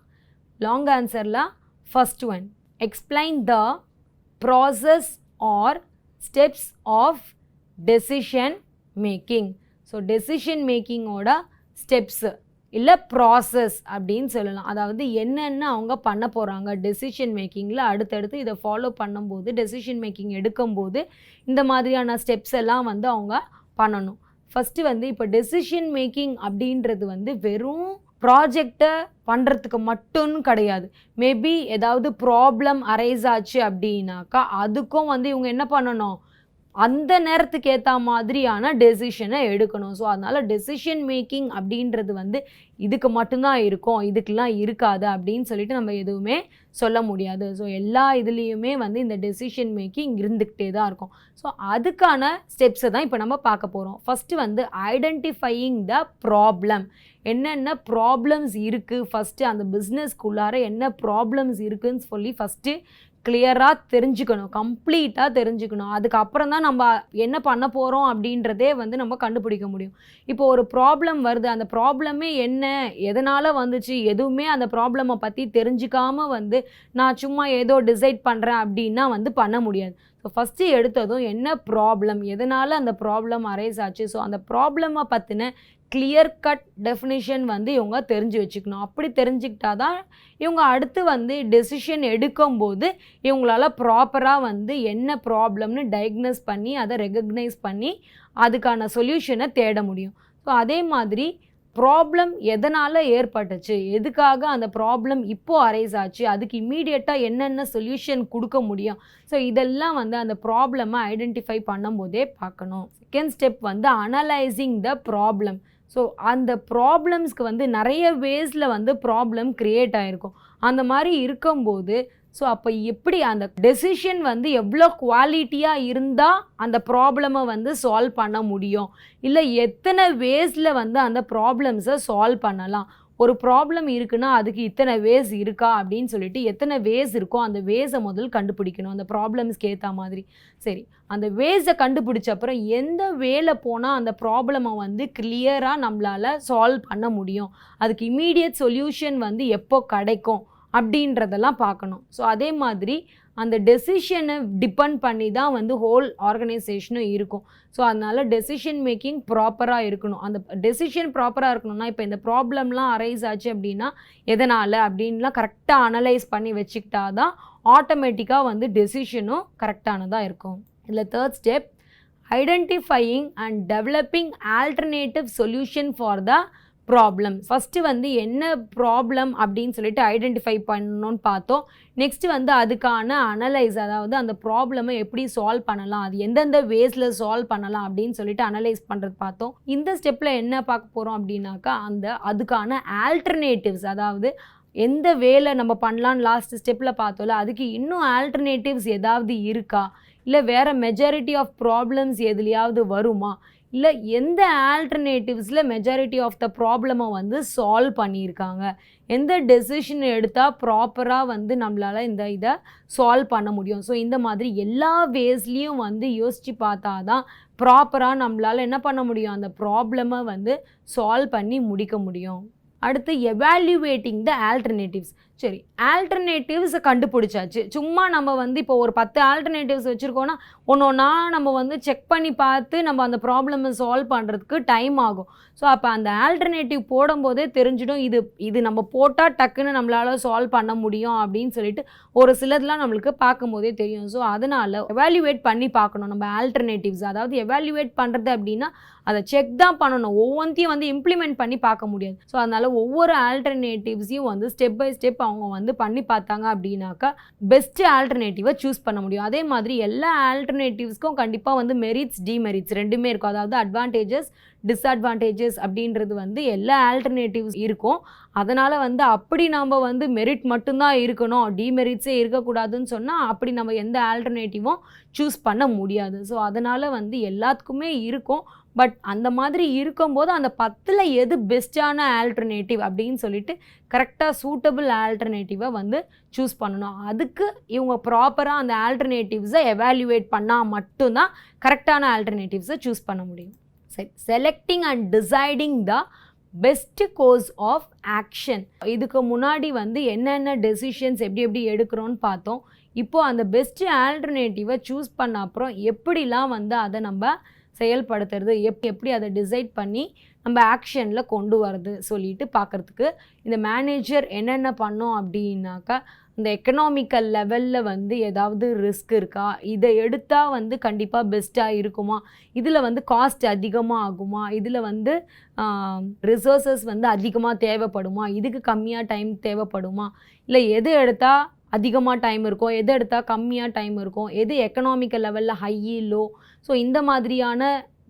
லாங் ஆன்சரில் first one, explain the process or steps of decision making. So decision மேக்கிங்கோட ஸ்டெப்ஸு இல்லை ப்ராசஸ் அப்படின்னு சொல்லலாம். அதாவது என்னென்ன அவங்க பண்ண போகிறாங்க டெசிஷன் மேக்கிங்கில், அடுத்தடுத்து இதை ஃபாலோ பண்ணும்போது டெசிஷன் மேக்கிங் எடுக்கும்போது இந்த மாதிரியான ஸ்டெப்ஸ் எல்லாம் வந்து அவங்க பண்ணணும். ஃபஸ்ட்டு வந்து இப்போ டெசிஷன் மேக்கிங் அப்படின்றது வந்து வெறும் ப்ராஜெக்டை பண்ணுறதுக்கு மட்டும் கிடையாது. மேபி ஏதாவது ப்ராப்ளம் அரைஸ் ஆச்சு அப்படின்னாக்கா அதுக்கும் வந்து இவங்க என்ன பண்ணணும், அந்த நேரத்துக்கு ஏற்ற மாதிரியான டெசிஷனை எடுக்கணும். ஸோ அதனால் டெசிஷன் மேக்கிங் அப்படின்றது வந்து இதுக்கு மட்டும்தான் இருக்கும், இதுக்கெல்லாம் இருக்காது அப்படின்னு சொல்லிட்டு நம்ம எதுவுமே சொல்ல முடியாது. ஸோ எல்லா இதுலேயுமே வந்து இந்த டெசிஷன் மேக்கிங் இருந்துக்கிட்டே தான் இருக்கும். ஸோ அதுக்கான ஸ்டெப்ஸை தான் இப்போ நம்ம பார்க்க போகிறோம். ஃபஸ்ட்டு வந்து ஐடென்டிஃபையிங் த ப்ராப்ளம். என்னென்ன ப்ராப்ளம்ஸ் இருக்குது, ஃபஸ்ட்டு அந்த பிஸ்னஸ்க்குள்ளார என்ன ப்ராப்ளம்ஸ் இருக்குதுன்னு சொல்லி ஃபஸ்ட்டு கிளியராக தெரிஞ்சுக்கணும், கம்ப்ளீட்டாக தெரிஞ்சுக்கணும். அதுக்கப்புறம் தான் நம்ம என்ன பண்ண போகிறோம் அப்படின்றதே வந்து நம்ம கண்டுபிடிக்க முடியும். இப்போ ஒரு ப்ராப்ளம் வருது, அந்த ப்ராப்ளமே என்ன, எதனால் வந்துச்சு, எதுவுமே அந்த ப்ராப்ளமை பற்றி தெரிஞ்சுக்காமல் வந்து நான் சும்மா ஏதோ டிசைட் பண்ணுறேன் அப்படின்னா வந்து பண்ண முடியாது. ஸோ ஃபஸ்ட்டு எடுத்ததும் என்ன ப்ராப்ளம், எதனால் அந்த ப்ராப்ளம் அரைஸ் ஆச்சு, ஸோ அந்த ப்ராப்ளமை பற்றின கிளியர் கட் டெஃபினிஷன் வந்து இவங்க தெரிஞ்சு வச்சுக்கணும். அப்படி தெரிஞ்சுக்கிட்டா தான் இவங்க அடுத்து வந்து டெசிஷன் எடுக்கும்போது இவங்களால ப்ராப்பராக வந்து என்ன ப்ராப்ளம்னு டயக்னோஸ் பண்ணி அதை ரெகக்னைஸ் பண்ணி அதுக்கான சொல்யூஷனை தேட முடியும். ஸோ அதே மாதிரி ப்ராப்ளம் எதனால் ஏற்பட்டுச்சு, எதுக்காக அந்த ப்ராப்ளம் இப்போது அரைஸ் ஆச்சு, அதுக்கு இம்மீடியட்டாக என்னென்ன சொல்யூஷன் கொடுக்க முடியும், ஸோ இதெல்லாம் வந்து அந்த ப்ராப்ளமை ஐடென்டிஃபை பண்ணும்போதே பார்க்கணும். செகண்ட் ஸ்டெப் வந்து அனலைசிங் த ப்ராப்ளம். ஸோ அந்த ப்ராப்ளம்ஸ்க்கு வந்து நிறைய வேஸில் வந்து ப்ராப்ளம் க்ரியேட் ஆகிருக்கும். அந்த மாதிரி இருக்கும்போது ஸோ அப்போ எப்படி அந்த டெசிஷன் வந்து எவ்வளோ குவாலிட்டியாக இருந்தால் அந்த ப்ராப்ளமை வந்து சால்வ் பண்ண முடியும், இல்லை எத்தனை வேஸில் வந்து அந்த ப்ராப்ளம்ஸை சால்வ் பண்ணலாம். ஒரு ப்ராப்ளம் இருக்குன்னா அதுக்கு இத்தனை வேஸ் இருக்கா அப்படின்னு சொல்லிட்டு எத்தனை வேஸ் இருக்கோ அந்த வேஸை முதல் கண்டுபிடிக்கணும் அந்த ப்ராப்ளம்ஸ்க்கு ஏற்ற மாதிரி. சரி, அந்த வேஸை கண்டுபிடிச்ச அப்புறம் எந்த வேலை போனால் அந்த ப்ராப்ளமை வந்து கிளியராக நம்மளால் சால்வ் பண்ண முடியும், அதுக்கு இம்மீடியட் சொல்யூஷன் வந்து எப்போ கிடைக்கும் அப்படின்றதெல்லாம் பார்க்கணும். ஸோ அதே மாதிரி அந்த டெசிஷனை டிபெண்ட் பண்ணி தான் வந்து ஹோல் ஆர்கனைசேஷனும் இருக்கும். ஸோ அதனால் டெசிஷன் மேக்கிங் ப்ராப்பராக இருக்கணும். அந்த டெசிஷன் ப்ராப்பராக இருக்கணும்னா இப்போ இந்த ப்ராப்ளம்லாம் அரைஸ் ஆச்சு அப்படின்னா எதனால் அப்படின்லாம் கரெக்டாக அனலைஸ் பண்ணி வச்சுக்கிட்டா தான் ஆட்டோமேட்டிக்காக வந்து டெசிஷனும் கரெக்டானதாக இருக்கும். இதில் third step, identifying and developing alternative solution for the problem. First வந்து என்ன ப்ராப்ளம் அப்படின்னு சொல்லிட்டு ஐடென்டிஃபை பண்ணணும்னு பார்த்தோம். நெக்ஸ்ட்டு வந்து அதுக்கான அனலைஸ், அதாவது அந்த ப்ராப்ளமை எப்படி சால்வ் பண்ணலாம், அது எந்தெந்த வேஸில் சால்வ் பண்ணலாம் அப்படின்னு சொல்லிட்டு அனலைஸ் பண்ணுறது பார்த்தோம். இந்த ஸ்டெப்பில் என்ன பார்க்க போகிறோம் அப்படின்னாக்கா அதுக்கான ஆல்டர்னேட்டிவ்ஸ், அதாவது எந்த வேலை நம்ம பண்ணலான்னு லாஸ்ட் ஸ்டெப்பில் பார்த்தோம்ல, அதுக்கு இன்னும் ஆல்டர்னேட்டிவ்ஸ் ஏதாவது இருக்கா, இல்லை வேறு மெஜாரிட்டி ஆஃப் ப்ராப்ளம்ஸ் எதுலையாவது வருமா, இல்லை எந்த ஆல்டர்னேட்டிவ்ஸில் மெஜாரிட்டி ஆஃப் த ப்ராப்ளமை வந்து சால்வ் பண்ணியிருக்காங்க, எந்த டெசிஷன் எடுத்தால் ப்ராப்பராக வந்து நம்மளால் இதை சால்வ் பண்ண முடியும். ஸோ இந்த மாதிரி எல்லா வேஸ்லேயும் வந்து யோசித்து பார்த்தா தான் ப்ராப்பராக நம்மளால் என்ன பண்ண முடியும், அந்த ப்ராப்ளமை வந்து சால்வ் பண்ணி முடிக்க முடியும். அடுத்து எவால்யூவேட்டிங் த ஆல்டர்னேட்டிவ்ஸ். சரி, ஆல்டர்னேட்டிவ்ஸை கண்டுபிடிச்சாச்சு. சும்மா நம்ம வந்து இப்போ ஒரு 10 ஆல்டர்னேட்டிவ்ஸ் வச்சுருக்கோன்னா ஒன்று ஒன்றா நம்ம வந்து செக் பண்ணி பார்த்து நம்ம அந்த ப்ராப்ளமை சால்வ் பண்ணுறதுக்கு டைம் ஆகும். ஸோ அப்போ அந்த ஆல்டர்னேட்டிவ் போடும்போதே தெரிஞ்சிடும் இது நம்ம போட்டால் டக்குன்னு நம்மளால் சால்வ் பண்ண முடியும் அப்படின்னு சொல்லிட்டு ஒரு சிலதெலாம் நம்மளுக்கு பார்க்கும்போதே தெரியும். ஸோ அதனால் எவால்யூவேட் பண்ணி பார்க்கணும் நம்ம ஆல்டர்னேட்டிவ்ஸ். அதாவது எவால்யூவேட் பண்ணுறது அப்படின்னா அதை செக் தான் பண்ணணும், ஒவ்வொன்றையும் வந்து இம்ப்ளிமெண்ட் பண்ணி பார்க்க முடியாது. ஸோ அதனால் ஒவ்வொரு ஆல்டர்னேட்டிவ்ஸையும் வந்து ஸ்டெப் பை ஸ்டெப் அவங்க வந்து பண்ணி பார்த்தாங்க அப்படின்னாக்கா பெஸ்ட் ஆல்டர்னேட்டிவை சூஸ் பண்ண முடியும். அதே மாதிரி எல்லா ஆல்டர்னேட்டிவ்ஸ்க்கும் கண்டிப்பாக வந்து மெரிட்ஸ் டிமெரிட்ஸ் ரெண்டுமே இருக்கும். அதாவது அட்வான்டேஜஸ் டிஸ்அட்வான்டேஜஸ் அப்படின்றது வந்து எல்லா ஆல்டர்னேட்டிவ்ஸ் இருக்கும். அதனால் வந்து அப்படி நம்ம வந்து மெரிட் மட்டும்தான் இருக்கணும், டிமெரிட்ஸே இருக்கக்கூடாதுன்னு சொன்னால் அப்படி நம்ம எந்த ஆல்டர்னேட்டிவும் சூஸ் பண்ண முடியாது. ஸோ அதனால் வந்து எல்லாத்துக்குமே இருக்கும். பட் அந்த மாதிரி இருக்கும்போது அந்த 10ல் எது பெஸ்ட்டான ஆல்டர்னேட்டிவ் அப்படின்னு சொல்லிட்டு கரெக்டாக சூட்டபிள் ஆல்டர்னேட்டிவை வந்து சூஸ் பண்ணணும். அதுக்கு இவங்க ப்ராப்பராக அந்த ஆல்டர்னேட்டிவ்ஸை எவால்யூவேட் பண்ணால் மட்டும்தான் கரெக்டான ஆல்டர்னேட்டிவ்ஸை சூஸ் பண்ண முடியும். சரி, selecting and deciding the best course of action. இதுக்கு முன்னாடி வந்து என்னென்ன டெசிஷன்ஸ் எப்படி எடுக்கிறோன்னு பார்த்தோம். இப்போது அந்த பெஸ்ட் ஆல்டர்னேட்டிவை சூஸ் பண்ண அப்புறம் எப்படிலாம் வந்து அதை நம்ம செயல்படுத்துறது, எப்படி அதை டிசைட் பண்ணி நம்ம ஆக்ஷனில் கொண்டு வரது சொல்லிட்டு பார்க்குறதுக்கு இந்த மேனேஜர் என்னென்ன பண்ணோம் அப்படின்னாக்கா, இந்த எக்கனாமிக்கல் லெவலில் வந்து ஏதாவது ரிஸ்க் இருக்கா, இதை எடுத்தால் வந்து கண்டிப்பாக பெஸ்ட்டாக இருக்குமா, இதில் வந்து காஸ்ட் அதிகமாக ஆகுமா, இதில் வந்து ரிசோர்ஸஸ் வந்து அதிகமாக தேவைப்படுமா, இதுக்கு கம்மியாக டைம் தேவைப்படுமா, இல்லை எது எடுத்தால் அதிகமாக டைம் இருக்கும், எது எடுத்தால் கம்மியாக டைம் இருக்கும், எது எக்கனாமிக்கல் லெவலில் ஹை லோ, ஸோ இந்த மாதிரியான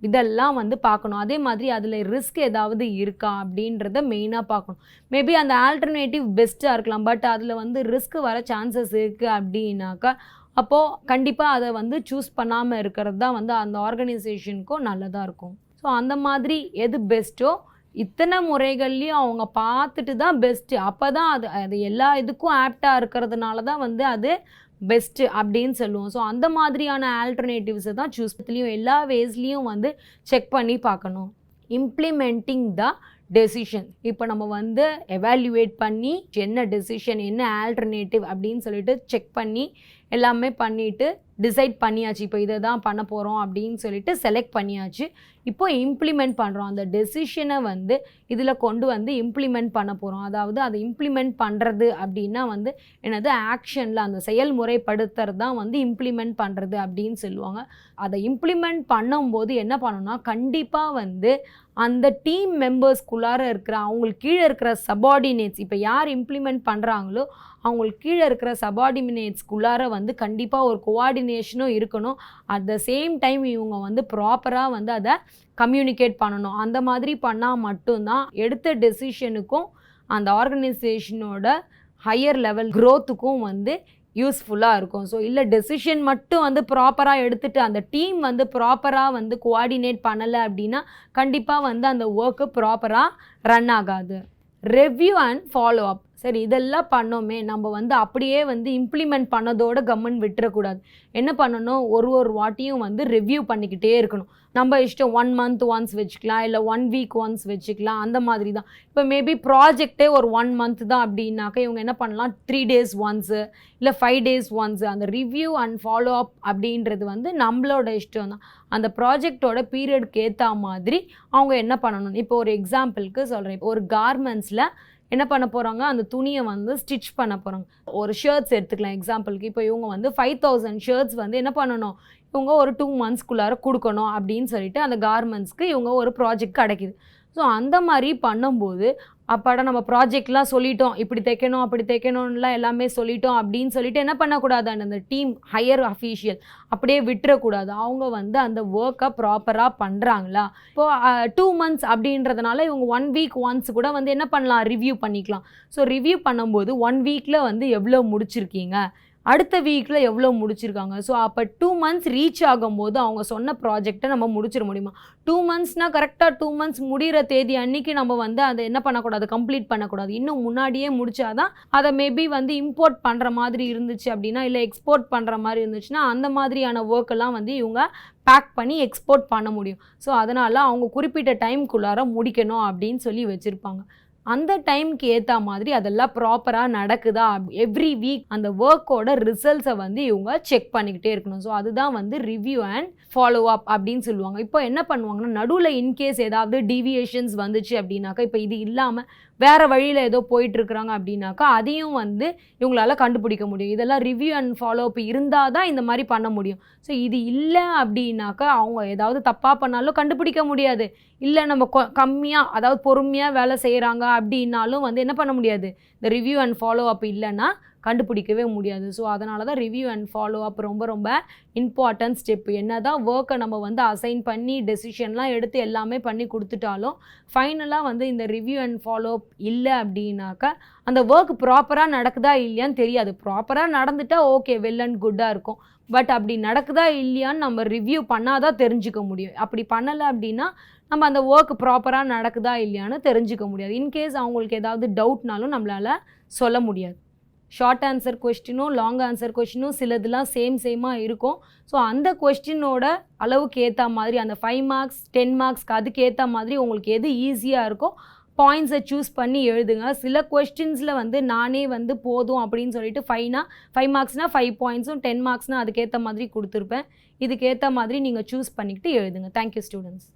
இதெல்லாம் வந்து பார்க்கணும். அதே மாதிரி அதில் ரிஸ்க் ஏதாவது இருக்கா அப்படின்றத மெயினாக பார்க்கணும். மேபி அந்த ஆல்டர்னேட்டிவ் பெஸ்ட்டாக இருக்கலாம், பட் அதில் வந்து ரிஸ்க் வர சான்சஸ் இருக்குது அப்படின்னாக்கா அப்போது கண்டிப்பாக அதை வந்து சூஸ் பண்ணாமல் இருக்கிறது தான் வந்து அந்த ஆர்கனைசேஷனுக்கும் நல்லதாக இருக்கும். ஸோ அந்த மாதிரி எது பெஸ்ட்டோ இத்தனை முறைகள்லையும் அவங்க பார்த்துட்டு தான் பெஸ்ட்டு, அப்போ தான் அது எல்லா இதுக்கும் ஆப்டாக இருக்கிறதுனால தான் வந்து அது பெஸ்ட்டு அப்படின்னு சொல்லுவோம். ஸோ அந்த மாதிரியான ஆல்டர்னேட்டிவ்ஸை தான் சூஸ் பண்ணலையும் எல்லா வேஸ்லேயும் வந்து செக் பண்ணி பார்க்கணும். Implementing the decision. இப்போ நம்ம வந்து எவால்யூவேட் பண்ணி என்ன டெசிஷன் என்ன ஆல்டர்னேட்டிவ் அப்படின்னு சொல்லிட்டு செக் பண்ணி எல்லாமே பண்ணிவிட்டு டிசைட் பண்ணியாச்சு. இப்போ இதை தான் பண்ண போகிறோம் அப்படின்னு சொல்லிட்டு செலக்ட் பண்ணியாச்சு. இப்போ இம்ப்ளிமெண்ட் பண்ணுறோம். அந்த டெசிஷனை வந்து இதில் கொண்டு வந்து இம்ப்ளிமெண்ட் பண்ண போகிறோம். அதாவது அதை இம்ப்ளிமெண்ட் பண்ணுறது அப்படின்னா வந்து என்னது ஆக்ஷனில் அந்த செயல்முறைப்படுத்துறது தான் வந்து இம்ப்ளிமெண்ட் பண்ணுறது அப்படின்னு சொல்லுவாங்க. அதை இம்ப்ளிமெண்ட் பண்ணும்போது என்ன பண்ணணும்னா கண்டிப்பாக வந்து அந்த டீம் மெம்பர்ஸ்குள்ளார இருக்கிற அவங்களுக்கு கீழே இருக்கிற சபார்டினேட்ஸ், இப்போ யார் இம்ப்ளிமெண்ட் பண்ணுறாங்களோ அவங்களுக்கு கீழே இருக்கிற சபார்டினேட்ஸ்குள்ளார வந்து கண்டிப்பாக ஒரு கோஆர்டினேஷனும் இருக்கணும். அட் த சேம் டைம் இவங்க வந்து ப்ராப்பராக வந்து அதை கம்யூனிகேட் பண்ணணும். அந்த மாதிரி பண்ணால் மட்டும்தான் எடுத்த டெசிஷனுக்கும் அந்த ஆர்கனைசேஷனோட ஹையர் லெவல் க்ரோத்துக்கும் வந்து யூஸ்ஃபுல்லாக இருக்கும். ஸோ இல்லை டெசிஷன் மட்டும் வந்து ப்ராப்பராக எடுத்துகிட்டு அந்த டீம் வந்து ப்ராப்பராக வந்து கோஆர்டினேட் பண்ணலை அப்படின்னா கண்டிப்பாக வந்து அந்த ஒர்க்கு ப்ராப்பராக ரன் ஆகாது. Review and follow up. சரி, இதெல்லாம் பண்ணோமே நம்ம வந்து அப்படியே வந்து இம்ப்ளிமெண்ட் பண்ணதோடு கம்மன் விட்டுறக்கூடாது. என்ன பண்ணணும், ஒரு வாட்டியும் வந்து ரிவ்யூ பண்ணிக்கிட்டே இருக்கணும். நம்ம இஷ்டம் 1 month ஒன்ஸ் வச்சுக்கலாம், இல்லை 1 week ஒன்ஸ் வச்சுக்கலாம், அந்த மாதிரி தான். இப்போ மேபி ப்ராஜெக்டே ஒரு 1 month தான் அப்படின்னாக்கா இவங்க என்ன பண்ணலாம் 3 days ஒன்ஸு இல்லை 5 days ஒன்ஸு. அந்த ரிவ்யூ அண்ட் ஃபாலோ அப் அப்படின்றது வந்து நம்மளோட இஷ்டம் தான். அந்த ப்ராஜெக்டோட பீரியடுக்கு ஏற்ற மாதிரி அவங்க என்ன பண்ணணும். இப்போ ஒரு எக்ஸாம்பிளுக்கு சொல்கிறேன். ஒரு கார்மெண்ட்ஸில் என்ன பண்ண போகிறாங்க, அந்த துணியை வந்து ஸ்டிச் பண்ண போகிறாங்க. ஒரு ஷர்ட்ஸ் எடுத்துக்கலாம் எக்ஸாம்பிளுக்கு. இப்போ இவங்க வந்து 5000 ஷர்ட்ஸ் வந்து என்ன பண்ணணும், இவங்க ஒரு 2 monthsக்குள்ளார கொடுக்கணும் அப்படின்னு சொல்லிட்டு அந்த கார்மெண்ட்ஸ்க்கு இவங்க ஒரு ப்ராஜெக்ட் கிடைக்கிது. ஸோ அந்த மாதிரி பண்ணும்போது அப்பாடா நம்ம ப்ராஜெக்ட்லாம் சொல்லிட்டோம், இப்படி தைக்கணும் அப்படி தைக்கணும்லாம் எல்லாமே சொல்லிட்டோம் அப்படின்னு சொல்லிட்டு என்ன பண்ணக்கூடாது, அந்த டீம் ஹையர் அஃபீஷியல் அப்படியே விட்டுறக்கூடாது. அவங்க வந்து அந்த ஒர்க்கை ப்ராப்பராக பண்ணுறாங்களா. இப்போது 2 months அப்படின்றதுனால இவங்க 1 week ஒன்ஸ் கூட வந்து என்ன பண்ணலாம், ரிவ்யூ பண்ணிக்கலாம். ஸோ ரிவ்யூ பண்ணும்போது 1 weekல வந்து எவ்வளோ முடிச்சிருக்கீங்க, அடுத்த வீக்கில் எவ்வளோ முடிச்சிருக்காங்க. ஸோ அப்போ 2 மந்த்ஸ் ரீச் ஆகும்போது அவங்க சொன்ன ப்ராஜெக்டை நம்ம முடிச்சிட முடியுமா? 2 மந்த்ஸ்னால் கரெக்டாக 2 மந்த்ஸ் முடிகிற தேதி அன்னைக்கு நம்ம வந்து அதை என்ன பண்ணக்கூடாது, கம்ப்ளீட் பண்ணக்கூடாது. இன்னும் முன்னாடியே முடிச்சாதான் அதை மேபி வந்து இம்போர்ட் பண்ணுற மாதிரி இருந்துச்சு அப்படின்னா, இல்லை எக்ஸ்போர்ட் பண்ணுற மாதிரி இருந்துச்சுன்னா அந்த மாதிரியான ஒர்க்கெல்லாம் வந்து இவங்க பேக் பண்ணி எக்ஸ்போர்ட் பண்ண முடியும். ஸோ அதனால் அவங்க குறிப்பிட்ட டைம்குள்ளார முடிக்கணும் அப்படின்னு சொல்லி வச்சுருப்பாங்க. அந்த டைமுக்கு ஏற்ற மாதிரி அதெல்லாம் ப்ராப்பராக நடக்குதா, எவ்ரி வீக் அந்த ஒர்க்கோட ரிசல்ட்ஸை வந்து இவங்க செக் பண்ணிக்கிட்டே இருக்கணும். ஸோ அதுதான் வந்து ரிவ்யூ அண்ட் ஃபாலோ அப் அப்படின்னு சொல்லுவாங்க. இப்போ என்ன பண்ணுவாங்கன்னா, நடுவில் இன்கேஸ் ஏதாவது டீவியேஷன்ஸ் வந்துச்சு அப்படின்னாக்கா, இப்போ இது இல்லாமல் வேறு வழியில் ஏதோ போயிட்டுருக்குறாங்க அப்படின்னாக்கா அதையும் வந்து இவங்களால கண்டுபிடிக்க முடியும். இதெல்லாம் ரிவ்யூ அண்ட் ஃபாலோ அப் இருந்தால் தான் இந்த மாதிரி பண்ண முடியும். ஸோ இது இல்லை அப்படின்னாக்கா அவங்க ஏதாவது தப்பாக பண்ணாலும் கண்டுபிடிக்க முடியாது. இல்லை நம்ம கம்மியாக அதாவது பொறுமையாக வேலை செய்கிறாங்க அப்படின்னாலும் வந்து என்ன பண்ண முடியாது, இந்த ரிவ்யூ அண்ட் ஃபாலோ அப் இல்லைன்னா கண்டுபிடிக்கவே முடியாது. ஸோ அதனால தான் ரிவ்யூ அண்ட் ஃபாலோ அப் ரொம்ப ரொம்ப இம்பார்ட்டன்ட் ஸ்டெப்பு. என்ன தான் ஒர்க்கை நம்ம வந்து அசைன் பண்ணி டெசிஷன்லாம் எடுத்து எல்லாமே பண்ணி கொடுத்துட்டாலும் ஃபைனலாக வந்து இந்த ரிவ்யூ அண்ட் ஃபாலோ அப் இல்லை அப்படின்னாக்கா அந்த ஒர்க் ப்ராப்பராக நடக்குதா இல்லையான்னு தெரியாது. ப்ராப்பராக நடந்துட்டால் ஓகே, வெல் அண்ட் குட்டாக இருக்கும். பட் அப்படி நடக்குதா இல்லையான்னு நம்ம ரிவ்யூ பண்ணாதான் தெரிஞ்சுக்க முடியும். அப்படி பண்ணலை அப்படின்னா நம்ம அந்த ஒர்க் ப்ராப்பராக நடக்குதா இல்லையான்னு தெரிஞ்சுக்க முடியாது. இன்கேஸ் அவங்களுக்கு ஏதாவது டவுட்னாலும் நம்மளால் சொல்ல முடியாது. ஷார்ட் ஆன்சர் கொஸ்டினும் லாங் ஆன்சர் கொஸ்டினும் சிலதுலாம் சேமாக இருக்கும். ஸோ அந்த கொஸ்டினோட அளவுக்கு ஏற்ற மாதிரி அந்த 5 மார்க்ஸ் 10 மார்க்ஸ்க்கு அதுக்கு ஏற்ற மாதிரி உங்களுக்கு எது ஈஸியாக இருக்கோ பாயிண்ட்ஸை சூஸ் பண்ணி எழுதுங்க. சில கொஸ்டின்ஸில் வந்து நானே வந்து போதும் அப்படின்னு சொல்லிட்டு 5 மார்க்ஸ்னால் 5 பாயிண்ட்ஸும் 10 மார்க்ஸ்னால் அதுக்கேற்ற மாதிரி கொடுத்துருப்பேன். இதுக்கேற்ற மாதிரி நீங்கள் சூஸ் பண்ணிக்கிட்டு எழுதுங்க. Thank you students.